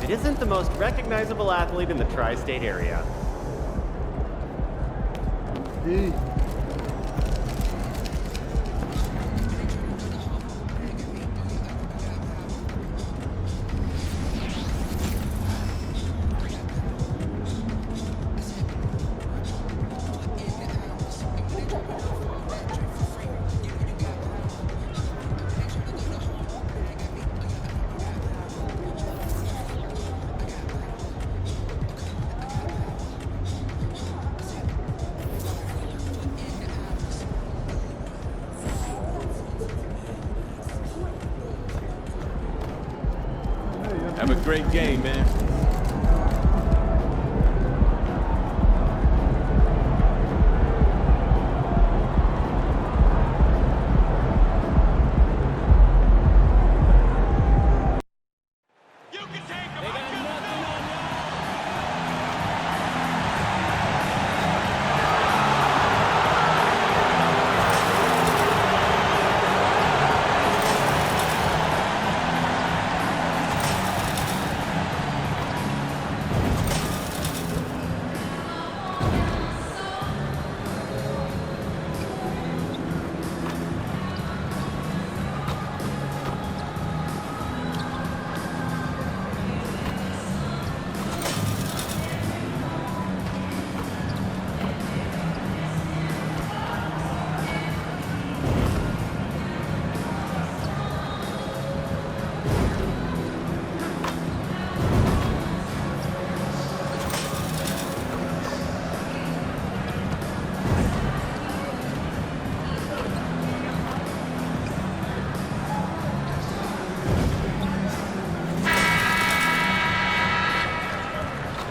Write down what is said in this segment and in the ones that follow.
it isn't the most recognizable athlete in the tri-state area. Have a great game, man.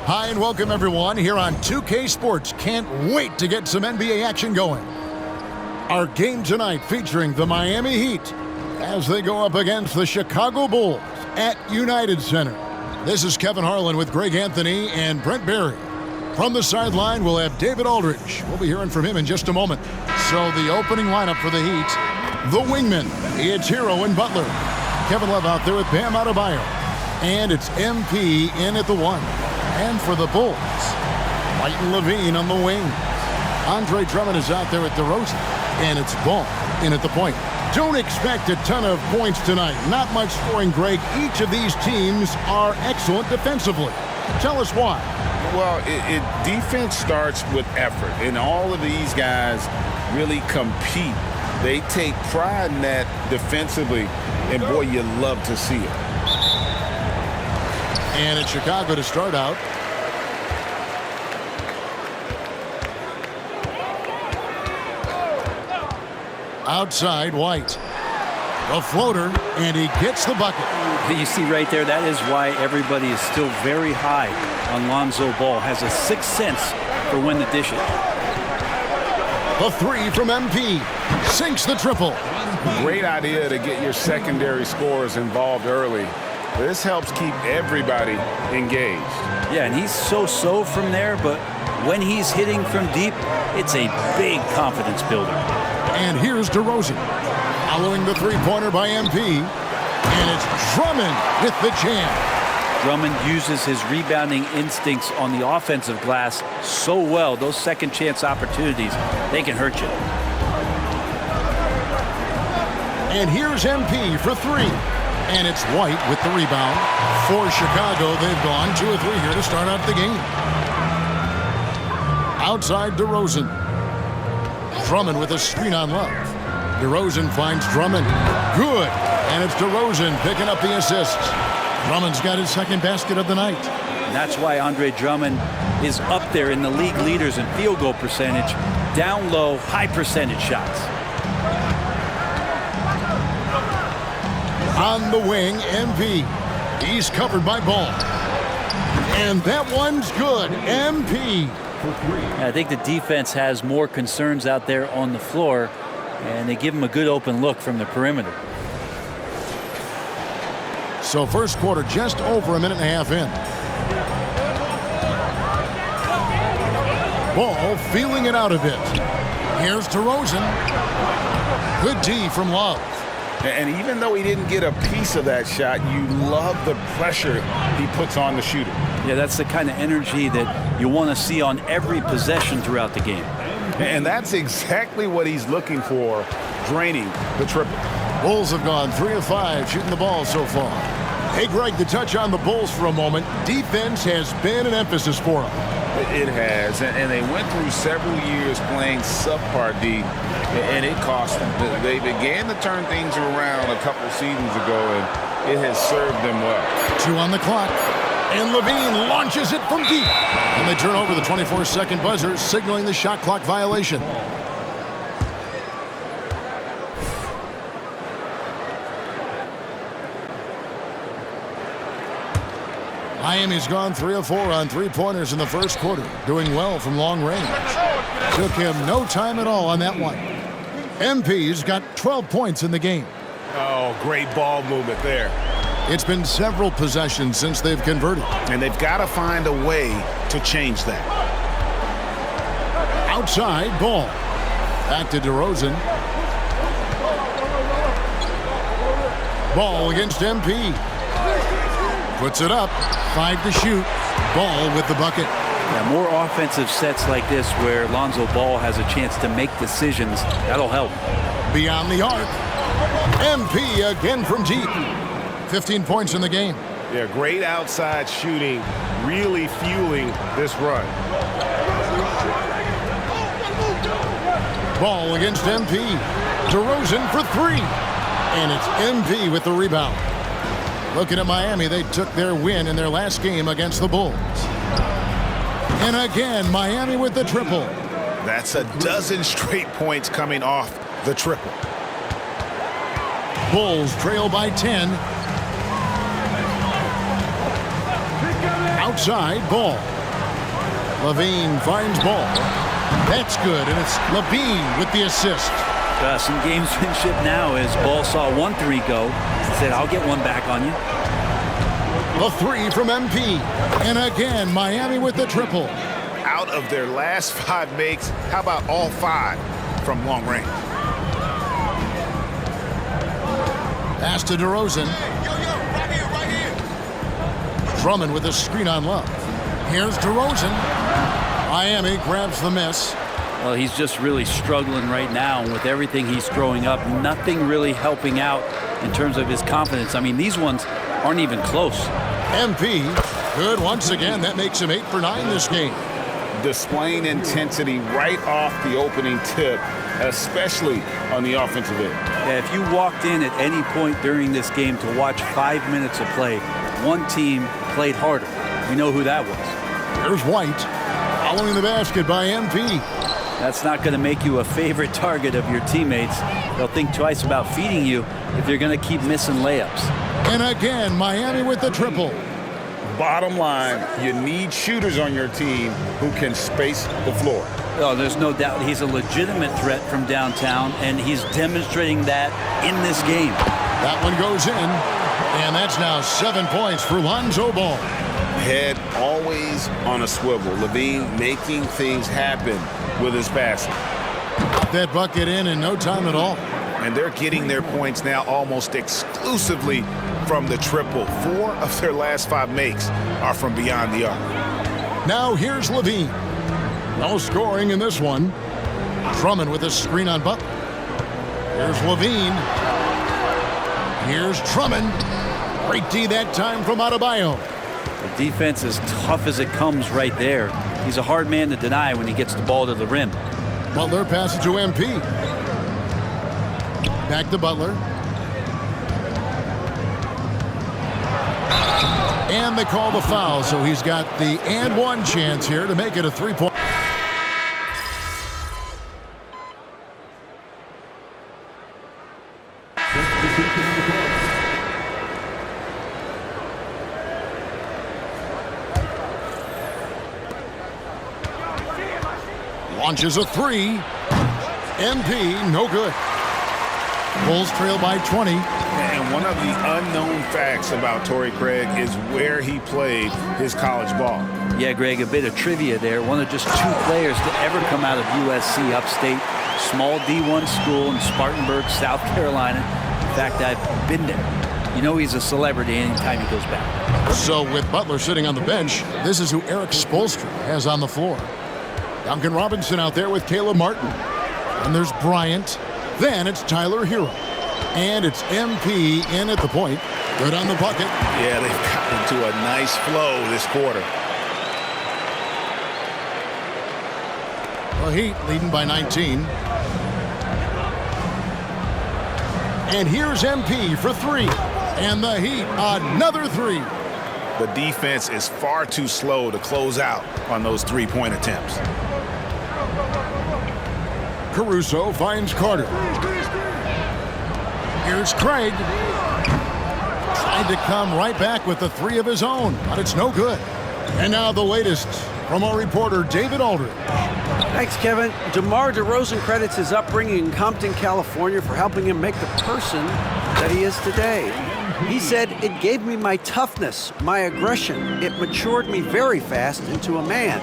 Hi and welcome everyone here on 2K Sports. Can't wait to get some NBA action going. Our game tonight featuring the Miami Heat as they go up against the Chicago Bulls at United Center. This is Kevin Harlan with Greg Anthony and Brent Barry. From the sideline, we'll have David Aldridge. We'll be hearing from him in just a moment. So the opening lineup for the Heat, the wingman, it's Hero and Butler. Kevin Love out there with Bam Adebayo. And it's MP in at the 1. And for the Bulls, White and Levine on the wing. Andre Drummond is out there with DeRozan. And it's Ball in at the point. Don't expect a ton of points tonight. Not much scoring, Greg. Each of these teams are excellent defensively. Tell us why. Well, defense starts with effort. And all of these guys really compete. They take pride in that defensively. And, boy, you love to see it. And it's Chicago to start out. Outside, White. The floater, and he gets the bucket. You see right there, that is why everybody is still very high on Lonzo Ball. Has a sixth sense for when to dish it. The 3 from MP. Sinks the triple. Great idea to get your secondary scorers involved early. This helps keep everybody engaged. Yeah, and he's so-so from there, but when he's hitting from deep, it's a big confidence builder. And here's DeRozan. Following the three-pointer by MP. And it's Drummond with the jam. Drummond uses his rebounding instincts on the offensive glass so well. Those second-chance opportunities, they can hurt you. And here's MP for 3. And it's White with the rebound. For Chicago, they've gone 2 of 3 here to start out the game. Outside DeRozan. Drummond with a screen on Love. DeRozan finds Drummond. Good. And it's DeRozan picking up the assists. Drummond's got his second basket of the night. And that's why Andre Drummond is up there in the league leaders in field goal percentage. Down low, high percentage shots. On the wing, MP. He's covered by Ball. And that one's good. MP. I think the defense has more concerns out there on the floor, and they give him a good open look from the perimeter. So first quarter just over a minute and a half in. Ball feeling it out a bit. Here's DeRozan. Good D from Love. And even though he didn't get a piece of that shot, you love the pressure he puts on the shooter. Yeah, that's the kind of energy that you want to see on every possession throughout the game. And that's exactly what he's looking for, draining the triple. Bulls have gone 3 of 5 shooting the ball so far. Hey, Greg, to touch on the Bulls for a moment, defense has been an emphasis for them. It has, and they went through several years playing subpar D, and it cost them. They began to turn things around a couple seasons ago, and it has served them well. 2 on the clock, and Levine launches it from deep. And they turn over the 24-second buzzer, signaling the shot clock violation. Miami's gone 3 of 4 on three-pointers in the first quarter, doing well from long range. Took him no time at all on that one. MP's got 12 points in the game. Oh, great ball movement there. It's been several possessions since they've converted. And they've got to find a way to change that. Outside ball. Back to DeRozan. Ball against MP. Puts it up. 5 to shoot. Ball with the bucket. Yeah, more offensive sets like this where Lonzo Ball has a chance to make decisions. That'll help. Beyond the arc. MP again from deep. 15 points in the game. Yeah, great outside shooting, really fueling this run. Ball against MP. DeRozan for 3. And it's MP with the rebound. Looking at Miami, they took their win in their last game against the Bulls. And again, Miami with the triple. That's a dozen straight points coming off the triple. Bulls trail by 10. Outside ball. Levine finds ball. That's good, and it's Levine with the assist. Some gamesmanship now as Ball saw 1-3 go. He said, I'll get one back on you. The 3 from MP. And again, Miami with the triple. Out of their last 5 makes, how about all 5 from long range? Pass to DeRozan. Drummond with a screen on Love. Here's DeRozan. Miami grabs the miss. Well, he's just really struggling right now. And with everything he's throwing up, nothing really helping out in terms of his confidence. I mean, these ones aren't even close. MP, good once again. That makes him 8 for 9 this game. Displaying intensity right off the opening tip, especially on the offensive end. Yeah, if you walked in at any point during this game to watch 5 minutes of play, one team played harder. We know who that was. Here's White, following the basket by MP. That's not going to make you a favorite target of your teammates. They'll think twice about feeding you if you're going to keep missing layups. And again, Miami with the triple. Bottom line, you need shooters on your team who can space the floor. Oh, there's no doubt he's a legitimate threat from downtown, and he's demonstrating that in this game. That one goes in, and that's now 7 points for Lonzo Ball. Head always on a swivel. Levine making things happen with his passing. That bucket in no time at all. And they're getting their points now almost exclusively from the triple. 4 of their last 5 makes are from beyond the arc. Now here's Levine. No scoring in this one. Drummond with a screen on Butler. Here's Levine. Here's Drummond. Great D that time from Adebayo. The defense is tough as it comes right there. He's a hard man to deny when he gets the ball to the rim. Butler passes to MP. Back to Butler. And they call the foul, so he's got the and one chance here to make it a 3-point. Launches a 3. MP, no good. Bulls trail by 20. And one of the unknown facts about Torrey Craig is where he played his college ball. Yeah, Greg, a bit of trivia there. One of just 2 players to ever come out of USC upstate. Small D1 school in Spartanburg, South Carolina. fact, I've been there. You know he's a celebrity anytime he goes back. So with Butler sitting on the bench, this is who Eric Spoelstra has on the floor. Duncan Robinson out there with Caleb Martin. And there's Bryant. Then it's Tyler Hero. And it's MP in at the point. Good on the bucket. Yeah, they've gotten into a nice flow this quarter. The Heat leading by 19. And here's MP for three. And the Heat, another three. The defense is far too slow to close out on those three-point attempts. Caruso finds Carter. Here's Craig. Tried to come right back with the three of his own, but it's no good. And now the latest from our reporter, David Aldridge. Thanks, Kevin. DeMar DeRozan credits his upbringing in Compton, California for helping him make the person that he is today. He said, "It gave me my toughness, my aggression. It matured me very fast into a man.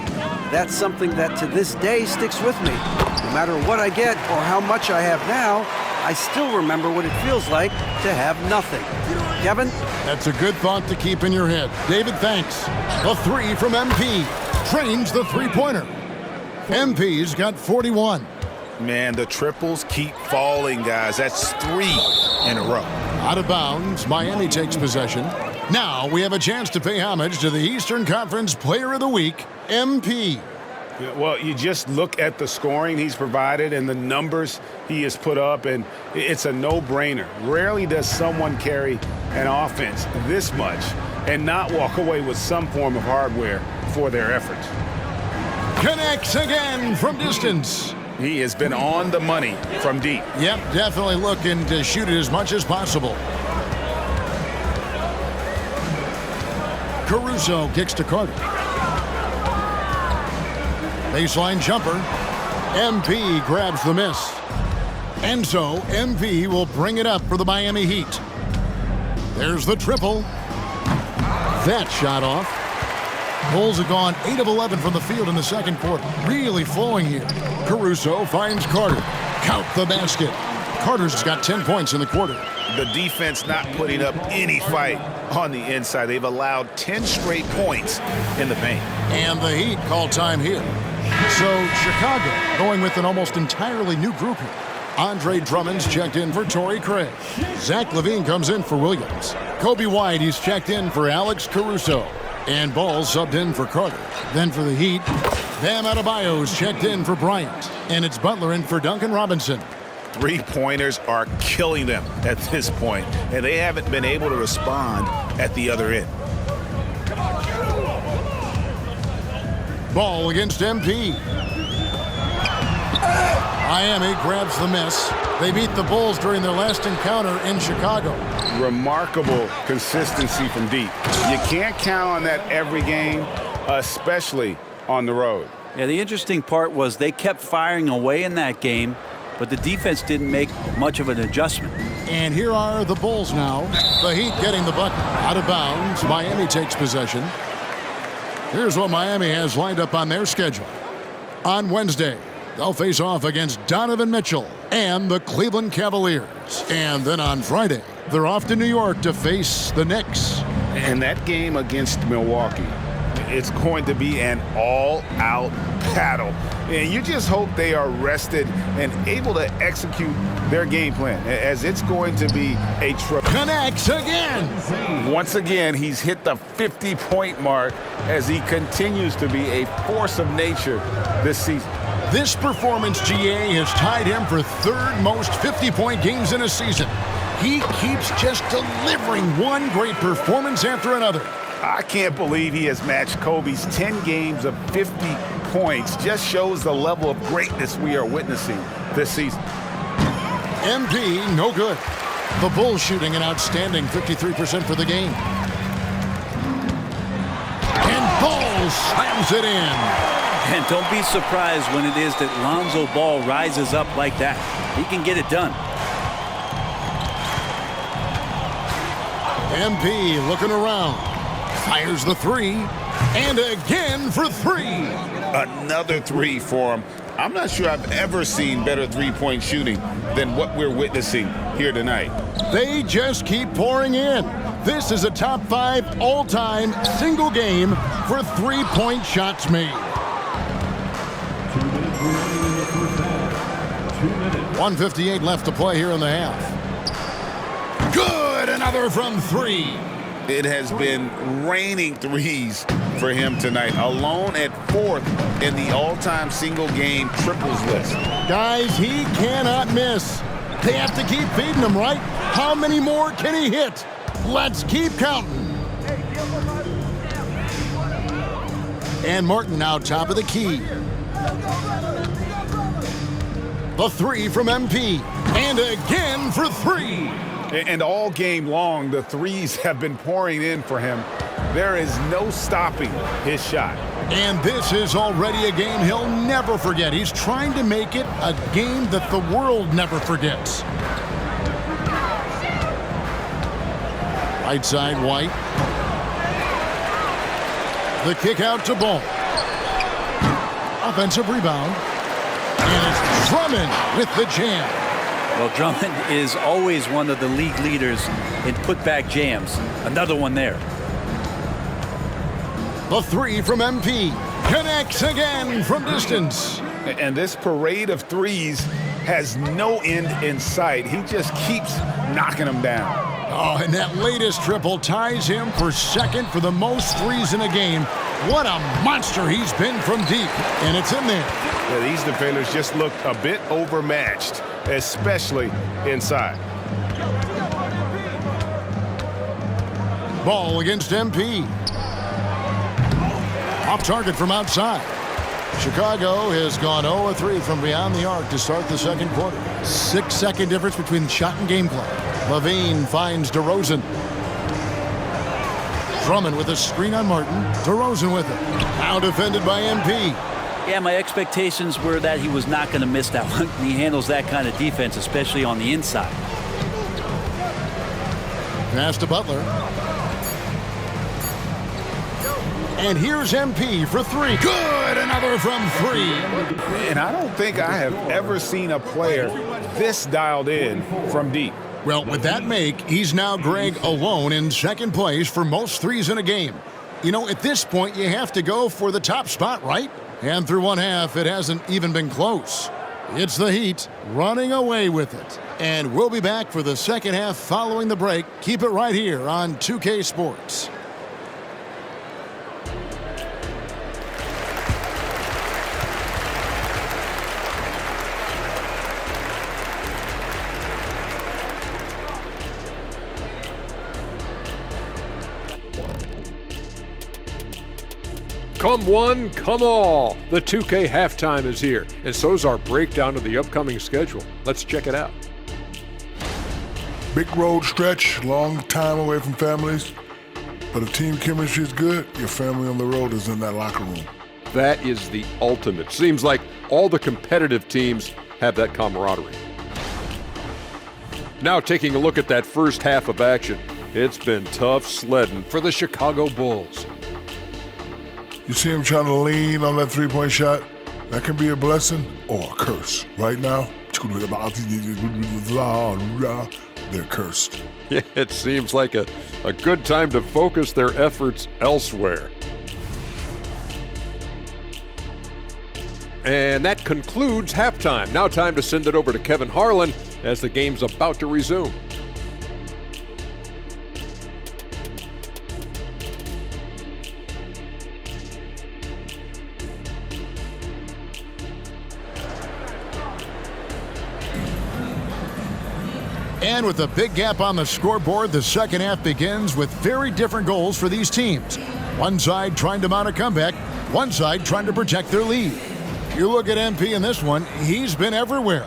That's something that to this day sticks with me. No matter what I get or how much I have now, I still remember what it feels like to have nothing." Kevin? That's a good thought to keep in your head. David, thanks. The three from MP. Trains the three-pointer. MP's got 41. Man, the triples keep falling, guys. That's 3 in a row. Out of bounds, Miami takes possession. Now we have a chance to pay homage to the Eastern Conference Player of the Week, MP. Well, you just look at the scoring he's provided and the numbers he has put up, and it's a no-brainer. Rarely does someone carry an offense this much and not walk away with some form of hardware for their efforts. Connects again from distance. He has been on the money from deep. Yep, definitely looking to shoot it as much as possible. Caruso kicks to Carter. Baseline jumper. MP grabs the miss. And so MP will bring it up for the Miami Heat. There's the triple. That shot off. Bulls have gone 8 of 11 from the field in the second quarter. Really flowing here. Caruso finds Carter. Count the basket. Carter's got 10 points in the quarter. The defense not putting up any fight on the inside. They've allowed 10 straight points in the paint. And the Heat call time here. So Chicago going with an almost entirely new group here. Andre Drummond's checked in for Torrey Craig. Zach LaVine comes in for Williams. Kobe White, he's checked in for Alex Caruso. And Ball subbed in for Carter. Then for the Heat, Bam Adebayo's checked in for Bryant. And it's Butler in for Duncan Robinson. Three-pointers are killing them at this point, and they haven't been able to respond at the other end. Ball against MP. Miami grabs the miss. They beat the Bulls during their last encounter in Chicago. Remarkable consistency from deep. You can't count on that every game, especially on the road. Yeah, the interesting part was they kept firing away in that game, but the defense didn't make much of an adjustment. And here are the Bulls now. The Heat getting the bucket. Out of bounds. Miami takes possession. Here's what Miami has lined up on their schedule. On Wednesday, they'll face off against Donovan Mitchell and the Cleveland Cavaliers. And then on Friday, they're off to New York to face the Knicks. And that game against Milwaukee, it's going to be an all-out battle. And you just hope they are rested and able to execute their game plan, as it's going to be a trouble. Connects again. Once again, he's hit the 50-point mark as he continues to be a force of nature this season. This performance, GA, has tied him for third most 50-point games in a season. He keeps just delivering one great performance after another. I can't believe he has matched Kobe's 10 games of 50 points. Just shows the level of greatness we are witnessing this season. MP, no good. The Bulls shooting an outstanding 53% for the game. And Ball slams it in. And don't be surprised when it is that Lonzo Ball rises up like that. He can get it done. MP looking around. Fires the three. And again for three. Another three for him. I'm not sure I've ever seen better three-point shooting than what we're witnessing here tonight. They just keep pouring in. This is a top 5 all-time single game for three-point shots made. 1:58 left to play here in the half. Good, another from 3. It has been raining threes for him tonight, alone at 4th in the all-time single game triples list. Guys, he cannot miss. They have to keep feeding him, right? How many more can he hit? Let's keep counting. And Martin now top of the key. The 3 from MP. And again for 3. And all game long, the threes have been pouring in for him. There is no stopping his shot. And this is already a game he'll never forget. He's trying to make it a game that the world never forgets. Right side, White. The kick out to Ball. Offensive rebound. And it's Drummond with the jam. Well, Drummond is always one of the league leaders in putback jams. Another one there. The 3 from MP. Connects again from distance. And this parade of threes has no end in sight. He just keeps knocking them down. Oh, and that latest triple ties him for second for the most threes in a game. What a monster he's been from deep. And it's in there. Yeah, these defenders just look a bit overmatched, especially inside. Ball against MP. Off target from outside. Chicago has gone 0-3 from beyond the arc to start the second quarter. 6-second difference between shot and game clock. Levine finds DeRozan. Drummond with a screen on Martin. DeRozan with it. Now defended by MP. Yeah, my expectations were that he was not going to miss that one. He handles that kind of defense, especially on the inside. Pass to Butler. And here's MP for 3. Good, another from 3. And I don't think I have ever seen a player this dialed in from deep. Well, with that make, he's now Greg alone in second place for most threes in a game. You know, at this point, you have to go for the top spot, right? And through one half, it hasn't even been close. It's the Heat running away with it. And we'll be back for the second half following the break. Keep it right here on 2K Sports. Come one, come all. The 2K halftime is here, and so's our breakdown of the upcoming schedule. Let's check it out. Big road stretch, long time away from families. But if team chemistry is good, your family on the road is in that locker room. That is the ultimate. Seems like all the competitive teams have that camaraderie. Now taking a look at that first half of action. It's been tough sledding for the Chicago Bulls. You see him trying to lean on that three-point shot? That can be a blessing or a curse. Right now, they're cursed. Yeah, it seems like a good time to focus their efforts elsewhere. And that concludes halftime. Now time to send it over to Kevin Harlan as the game's about to resume. And with a big gap on the scoreboard, the second half begins with very different goals for these teams. One side trying to mount a comeback, one side trying to protect their lead. You look at MP in this one, he's been everywhere.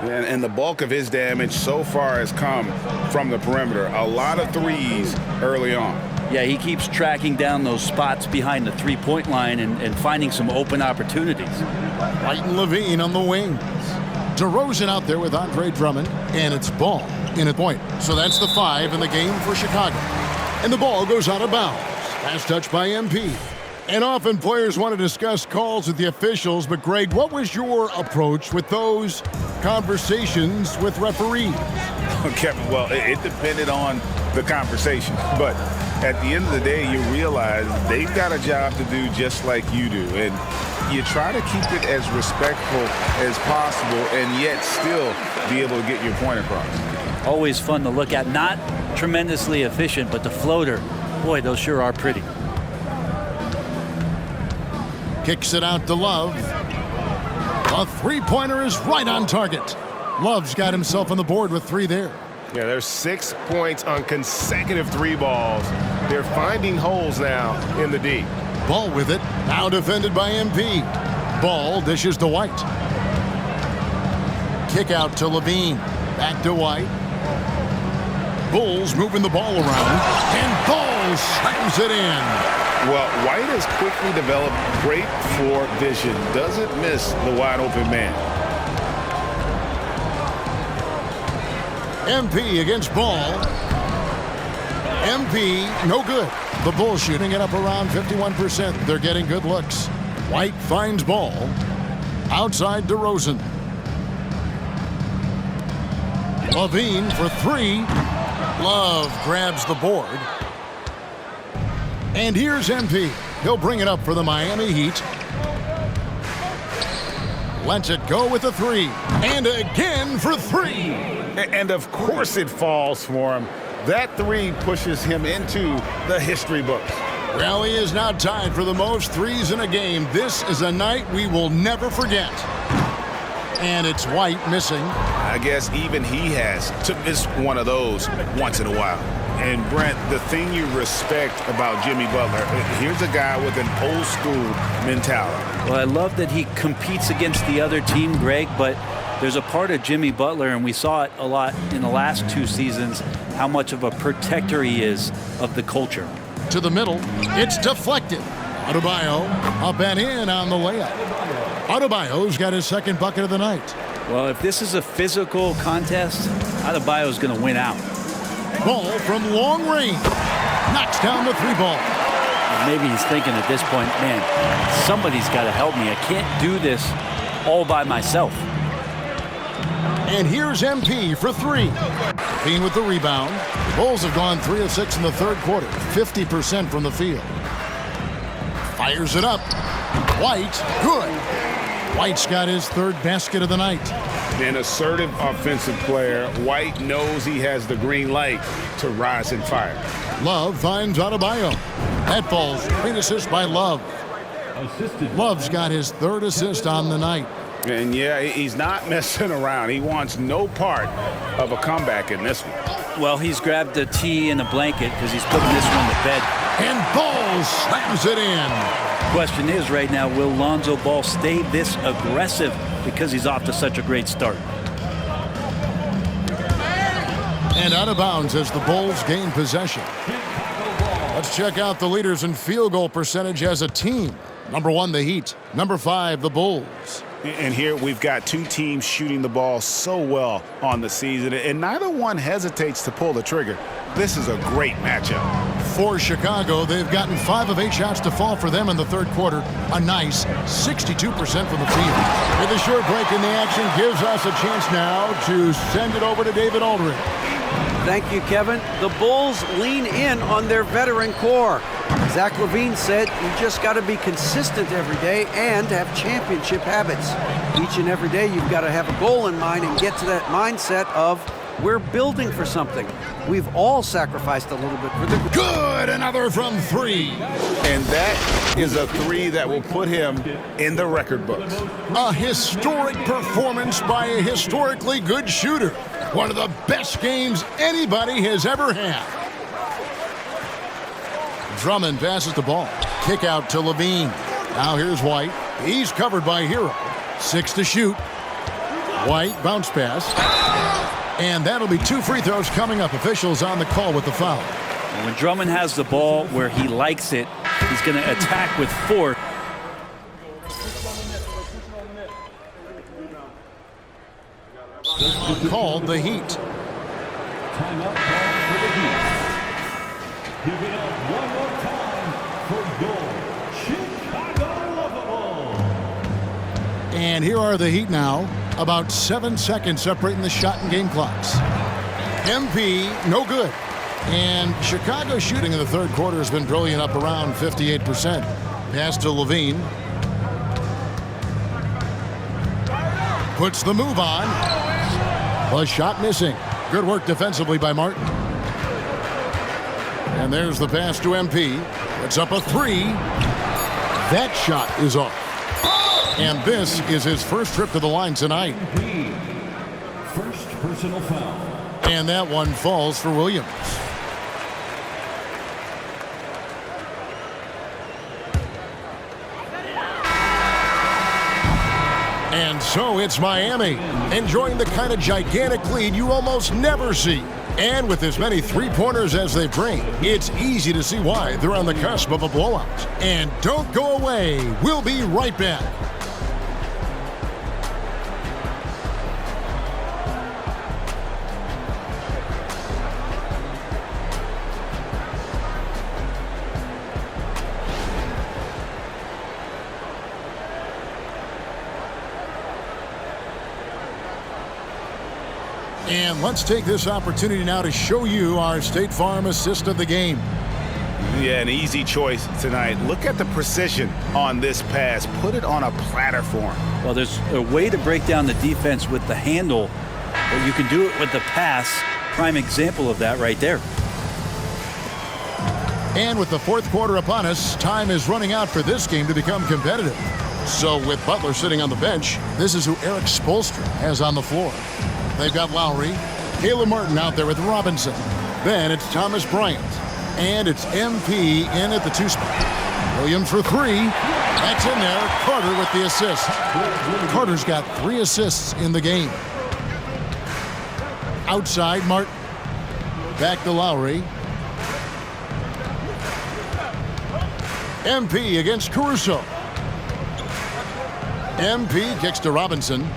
And the bulk of his damage so far has come from the perimeter. A lot of threes early on. Yeah, he keeps tracking down those spots behind the three-point line and finding some open opportunities. White and Levine on the wings. DeRozan out there with Andre Drummond, and it's Ball in a point. So that's the 5 in the game for Chicago. And the ball goes out of bounds. Last touch by MP. And often players want to discuss calls with the officials, but Greg, what was your approach with those conversations with referees? Kevin, well, it depended on the conversation. But at the end of the day, you realize they've got a job to do just like you do. And you try to keep it as respectful as possible and yet still be able to get your point across. Always fun to look at. Not tremendously efficient, but the floater, boy, those sure are pretty. Kicks it out to Love. A three-pointer is right on target. Love's got himself on the board with 3 there. Yeah, there's 6 points on consecutive 3 balls. They're finding holes now in the D. Ball with it. Now defended by MP. Ball dishes to White. Kick out to Levine. Back to White. Bulls moving the ball around. And Ball slams it in. Well, White has quickly developed great floor vision. Doesn't miss the wide open man. MP against Ball. MP, no good. The Bulls shooting it up around 51%. They're getting good looks. White finds Ball. Outside DeRozan. Levine for 3. Love grabs the board. And here's MP. He'll bring it up for the Miami Heat. Lets it go with a 3. And again for 3. And of course it falls for him. That 3 pushes him into the history books. Well, he is now tied for the most 3s in a game. This is a night we will never forget. And it's White missing. I guess even he has to miss one of those once in a while. And Brent, the thing you respect about Jimmy Butler, here's a guy with an old school mentality. Well, I love that he competes against the other team, Greg, but there's a part of Jimmy Butler, and we saw it a lot in the last 2 seasons, how much of a protector he is of the culture. To the middle, it's deflected. Adebayo up and in on the layup. Adebayo's got his 2nd bucket of the night. Well, if this is a physical contest, Adebayo's going to win out. Ball from long range. Knocks down the 3 ball. Maybe he's thinking at this point, man, somebody's got to help me. I can't do this all by myself. And here's MP for 3. Bean with the rebound. The Bulls have gone 3 of 6 in the 3rd quarter. 50% from the field. Fires it up. White, good. White's got his 3rd basket of the night. An assertive offensive player. White knows he has the green light to rise and fire. Love finds Adebayo. That falls. Great assist by Love. Love's got his 3rd assist on the night. And yeah, he's not messing around. He wants no part of a comeback in this one. Well, he's grabbed a tee and a blanket because he's putting this one to bed. And Ball slams it in. Question is right now, will Lonzo Ball stay this aggressive because he's off to such a great start? And out of bounds as the Bulls gain possession. Let's check out the leaders in field goal percentage as a team. Number 1, the Heat. Number 5, the Bulls. And here we've got 2 teams shooting the ball so well on the season, and neither one hesitates to pull the trigger. This is a great matchup. For Chicago, they've gotten 5 of 8 shots to fall for them in the 3rd quarter. A nice 62% from the field. With a short break in the action gives us a chance now to send it over to David Aldridge. Thank you, Kevin. The Bulls lean in on their veteran core. Zach LaVine said you just got to be consistent every day and have championship habits. Each and every day you've got to have a goal in mind and get to that mindset of we're building for something. We've all sacrificed a little bit for the good. Another from 3. And that is a 3 that will put him in the record books. A historic performance by a historically good shooter. One of the best games anybody has ever had. Drummond passes the ball. Kick out to Levine. Now here's White. He's covered by Hero. 6 to shoot. White bounce pass. And that'll be 2 free throws coming up. Officials on the call with the foul. When Drummond has the ball where he likes it, he's going to attack with force. Called the Heat. Timeout call for the Heat. Give it up one more time for goal. And here are the Heat now. About 7 seconds separating the shot and game clocks. MP, no good. And Chicago's shooting in the third quarter has been brilliant, up around 58%. Pass to Levine. Puts the move on. A shot missing. Good work defensively by Martin. And there's the pass to MP. It's up a three. That shot is off. And this is his first trip to the line tonight. First personal foul. And that one falls for Williams. And so it's Miami, enjoying the kind of gigantic lead you almost never see. And with as many three-pointers as they bring, it's easy to see why they're on the cusp of a blowout. And don't go away. We'll be right back. And let's take this opportunity now to show you our State Farm assist of the game. Yeah, an easy choice tonight. Look at the precision on this pass. Put it on a platter for him. Well, there's a way to break down the defense with the handle, but you can do it with the pass. Prime example of that right there. And with the fourth quarter upon us, time is running out for this game to become competitive. So with Butler sitting on the bench, this is who Eric Spoelstra has on the floor. They've got Lowry, Caleb Martin out there with Robinson. Then it's Thomas Bryant. And it's MP in at the two spot. Williams for three. That's in there. Carter with the assist. Carter's got 3 assists in the game. Outside, Martin. Back to Lowry. MP against Caruso. MP kicks to Robinson.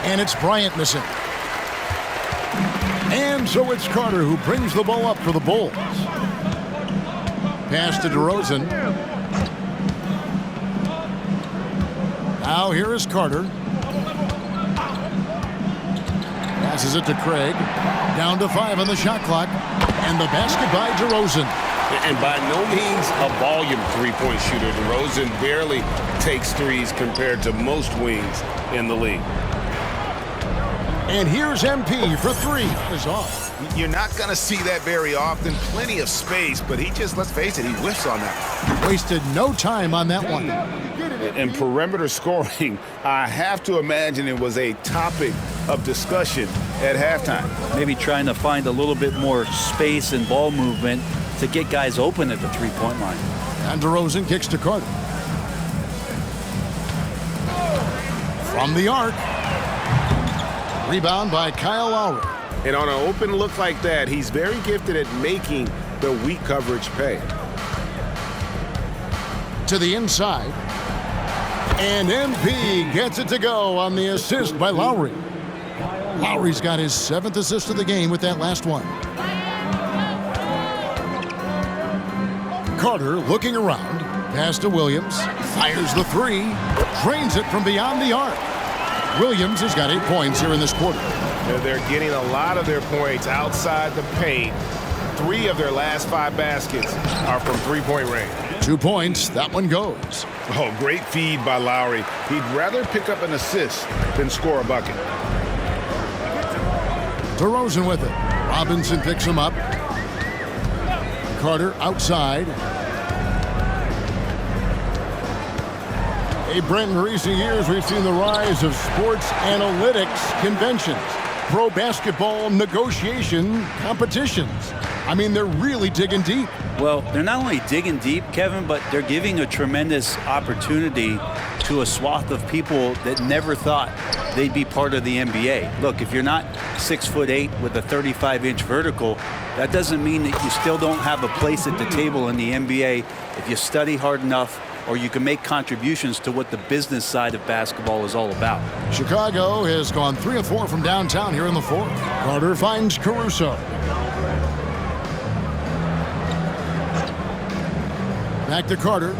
And it's Bryant missing. And so it's Carter who brings the ball up for the Bulls. Pass to DeRozan. Now here is Carter. Passes it to Craig. Down to 5 on the shot clock. And the basket by DeRozan. And by no means a volume three-point shooter. DeRozan barely takes threes compared to most wings in the league. And here's MP for 3. Is off. You're not going to see that very often. Plenty of space, but he just, let's face it, he whiffs on that. Wasted no time on that one. In perimeter scoring, I have to imagine it was a topic of discussion at halftime. Maybe trying to find a little bit more space and ball movement to get guys open at the three-point line. And DeRozan kicks to Carter. From the arc. Rebound by Kyle Lowry. And on an open look like that, he's very gifted at making the weak coverage pay. To the inside. And MP gets it to go on the assist by Lowry. Lowry's got his 7th assist of the game with that last one. Carter looking around. Pass to Williams. Fires the 3. Drains it from beyond the arc. Williams has got 8 points here in this quarter. They're getting a lot of their points outside the paint. 3 of their last 5 baskets are from three-point range. 2 points. That one goes. Oh, great feed by Lowry. He'd rather pick up an assist than score a bucket. DeRozan with it. Robinson picks him up. Carter outside. Hey, Brent, in recent years, we've seen the rise of sports analytics conventions, pro basketball negotiation competitions. I mean, they're really digging deep. Well, they're not only digging deep, Kevin, but they're giving a tremendous opportunity to a swath of people that never thought they'd be part of the NBA. Look, if you're not 6'8" with a 35-inch vertical, that doesn't mean that you still don't have a place at the table in the NBA if you study hard enough, or you can make contributions to what the business side of basketball is all about. Chicago has gone 3 of 4 from downtown here in the fourth. Carter finds Caruso. Back to Carter.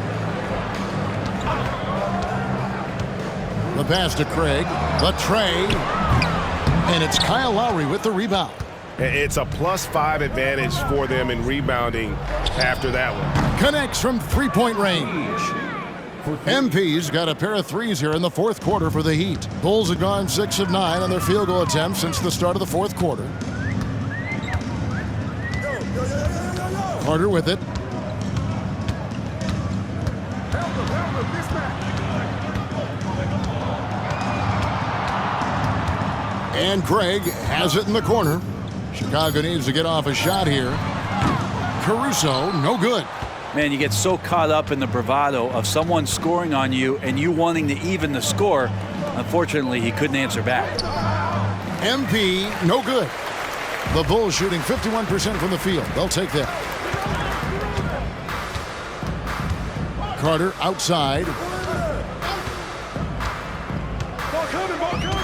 The pass to Craig. The tray. And it's Kyle Lowry with the rebound. It's a +5 advantage for them in rebounding after that one. Connects from three-point range. MP's got a pair of threes here in the fourth quarter for the Heat. Bulls have gone 6 of 9 on their field goal attempts since the start of the fourth quarter. Carter with it. And Craig has it in the corner. Chicago needs to get off a shot here. Caruso, no good. Man, you get so caught up in the bravado of someone scoring on you and you wanting to even the score. Unfortunately, he couldn't answer back. MP, no good. The Bulls shooting 51% from the field. They'll take that. Carter outside.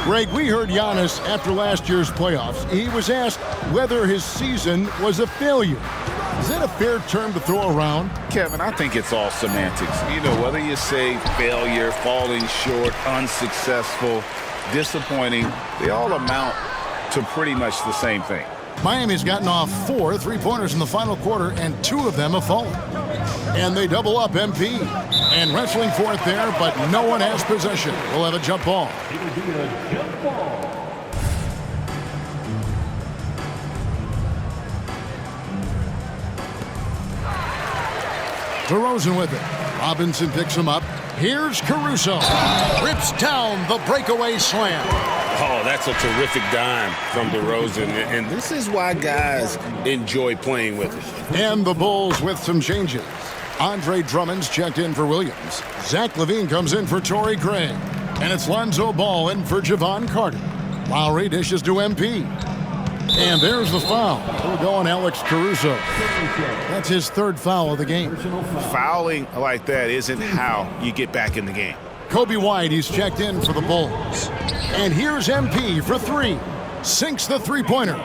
Greg, we heard Giannis after last year's playoffs. He was asked whether his season was a failure. Is that a fair term to throw around? Kevin, I think it's all semantics. You know, whether you say failure, falling short, unsuccessful, disappointing, they all amount to pretty much the same thing. Miami's gotten off 4 3-pointers in the final quarter, and 2 of them have fallen. And they double up MP. And wrestling for it there, but no one has possession. We'll have a jump ball. It'll be a jump ball. DeRozan with it. Robinson picks him up. Here's Caruso. Rips down the breakaway slam. Oh, that's a terrific dime from DeRozan, and this is why guys enjoy playing with it. And the Bulls with some changes. Andre Drummond's checked in for Williams. Zach LaVine comes in for Torrey Craig. And it's Lonzo Ball in for Javon Carter. Lowry dishes to MP. And there's the foul. We're going Alex Caruso. That's his 3rd foul of the game. Fouling like that isn't how you get back in the game. Kobe White, he's checked in for the Bulls. And here's MP for 3. Sinks the three-pointer.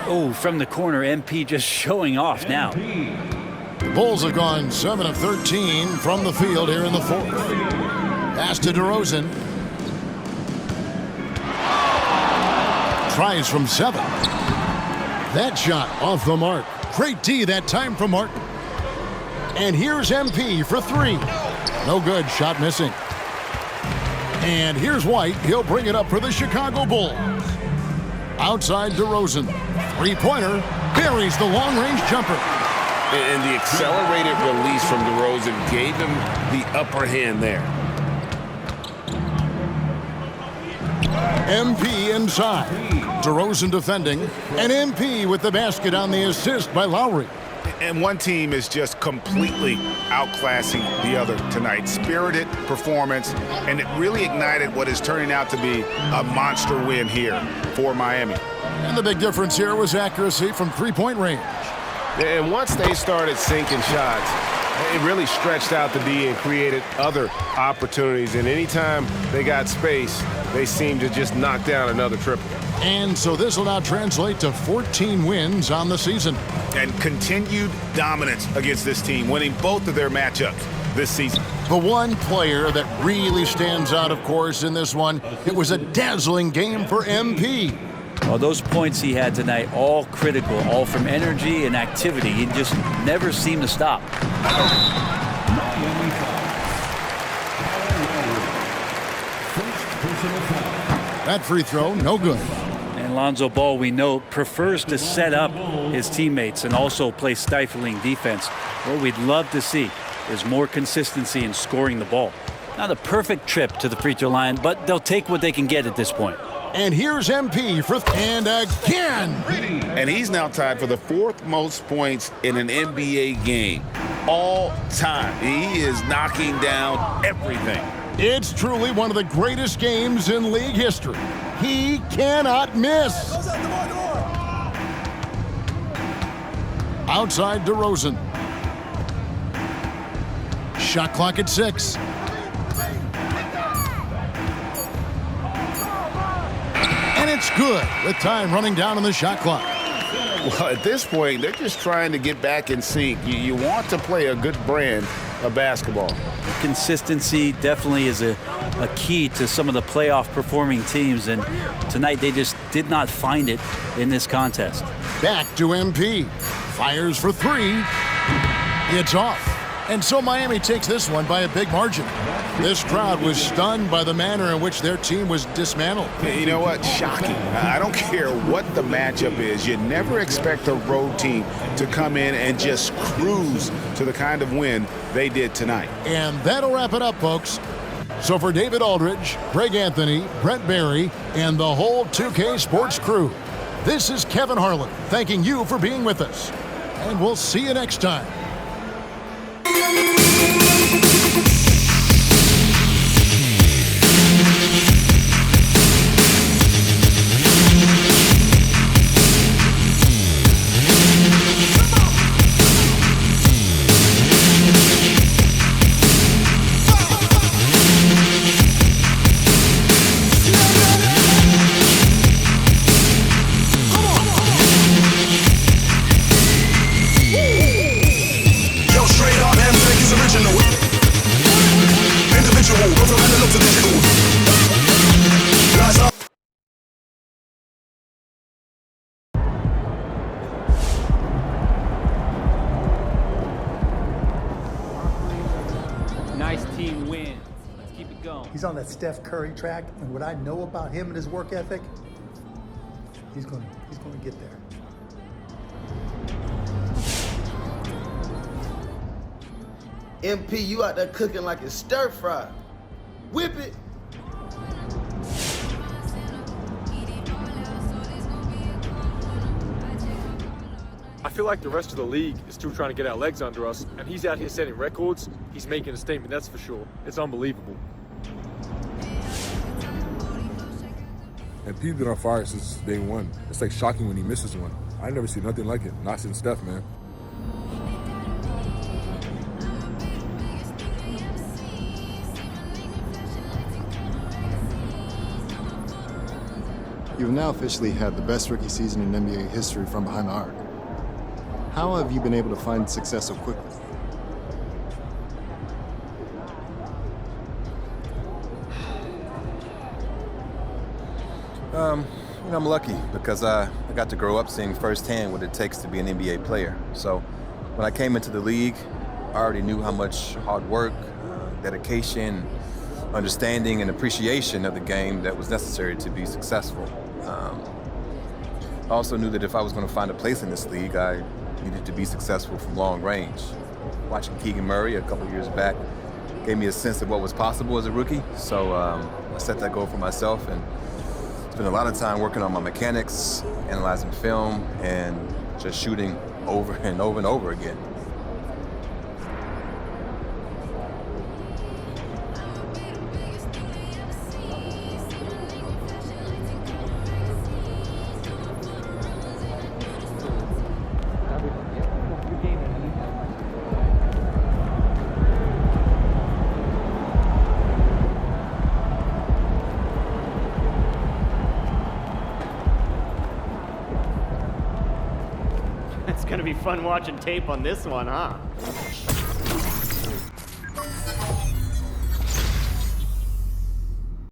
Oh, from the corner, MP just showing off now. The Bulls have gone 7 of 13 from the field here in the fourth. Pass to DeRozan. Tries from 7. That shot off the mark. Great D that time from Martin. And here's MP for 3. No good, shot missing. And here's White. He'll bring it up for the Chicago Bulls. Outside DeRozan. Three-pointer. Buries the long-range jumper. And the accelerated release from DeRozan gave him the upper hand there. MP inside. DeRozan defending. And MP with the basket on the assist by Lowry. And one team is just completely outclassing the other tonight. Spirited performance, and it really ignited what is turning out to be a monster win here for Miami. And the big difference here was accuracy from three-point range. And once they started sinking shots, it really stretched out the D and created other opportunities. And anytime they got space, they seemed to just knock down another triple. And so this will now translate to 14 wins on the season. And continued dominance against this team, winning both of their matchups this season. The one player that really stands out, of course, in this one, it was a dazzling game for MP. Well, those points he had tonight, all critical, all from energy and activity. He just never seemed to stop. That free throw, no good. And Lonzo Ball, we know, prefers to set up his teammates and also play stifling defense. What we'd love to see is more consistency in scoring the ball. Not a perfect trip to the free throw line, but they'll take what they can get at this point. And here's MP for and again. And he's now tied for the 4th most points in an NBA game all time. He is knocking down everything. It's truly one of the greatest games in league history. He cannot miss. Outside DeRozan. Shot clock at 6. And it's good with time running down on the shot clock. Well, at this point, they're just trying to get back in sync. You want to play a good brand of basketball. Consistency definitely is a a key to some of the playoff performing teams, and tonight they just did not find it in this contest. Back to MP. Fires for three. It's off. And so Miami takes this one by a big margin. This crowd was stunned by the manner in which their team was dismantled. You know what? Shocking. I don't care what the matchup is. You never expect a road team to come in and just cruise to the kind of win they did tonight. And that'll wrap it up, folks. So for David Aldridge, Greg Anthony, Brent Barry, and the whole 2K Sports crew, this is Kevin Harlan thanking you for being with us. And we'll see you next time. Nice team win. Let's keep it going. He's on that Steph Curry track, and what I know about him and his work ethic, he's gonna get there. MP, you out there cooking like it's stir fry. Whip it. I feel like the rest of the league is still trying to get our legs under us, and he's out here setting records. He's making a statement, that's for sure. It's unbelievable. And P's been on fire since day one. It's like shocking when he misses one. I never seen nothing like it. Not since Steph, man. You've now officially had the best rookie season in NBA history from behind the arc. How have you been able to find success so quickly? I'm lucky because I got to grow up seeing firsthand what it takes to be an NBA player. So when I came into the league, I already knew how much hard work, dedication, understanding, and appreciation of the game that was necessary to be successful. I also knew that if I was going to find a place in this league, I needed to be successful from long range. Watching Keegan Murray a couple years back gave me a sense of what was possible as a rookie. So I set that goal for myself and spent a lot of time working on my mechanics, analyzing film, and just shooting over and over and over again. It's gonna be fun watching tape on this one, huh?